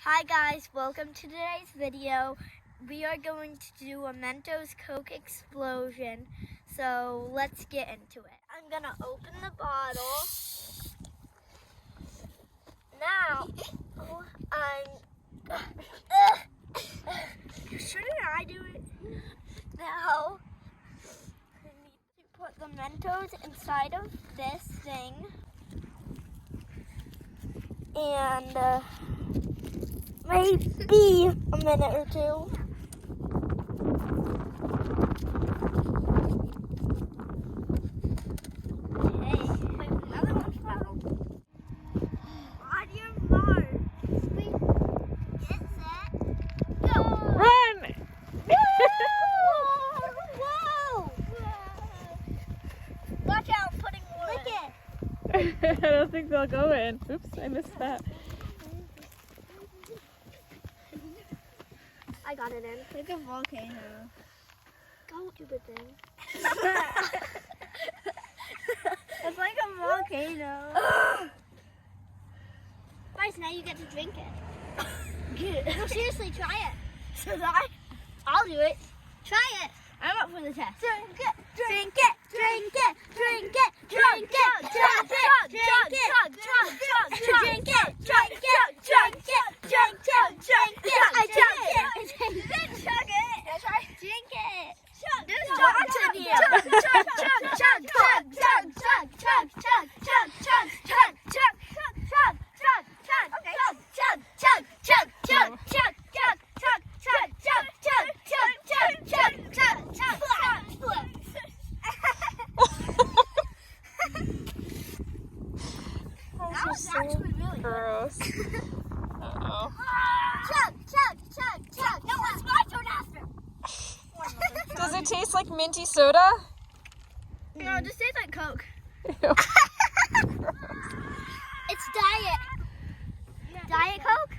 Hi guys, welcome to today's video. We are going to do a Mentos Coke explosion, so let's get into it. I'm gonna open the bottle. Now, shouldn't I do it? Now, I need to put the Mentos inside of this thing. And, maybe a minute or two. Okay, another one fell. On your mark. Get set, go. Run! Whoa! Watch out, I'm putting more. Lick it. I don't think they'll go in. Oops, I missed that. I got it in. Like a volcano. Go, stupid thing. It's like a volcano. Guys, now you get to drink it. No, seriously, try it. Should I? I'll do it. Try it. I'm up for the test. Drink it, drink it, drink it, drink it, drink it, drink it, drink it, drink it, drink it, drink it, drink it, drink it, drink it. I drank it. Chug it. That's right. Drink it. Chug. There's water in here. Chug, chug, chug, chug, chug, chug, chug, chug, chug, chug, chug, chug, chug, chug, chug, chug. Okay. Chug, chug, chug, chug, chug, chug, chug, chug, chug, chug, chug, chug, chug, chug, chug, That was actually really gross. Uh-oh. Chug, chug, chug, chug. No, it's my turn after. Does it taste like minty soda? No, it just tastes like Coke. Ew. It's diet. Diet Coke?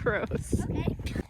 Gross. Okay.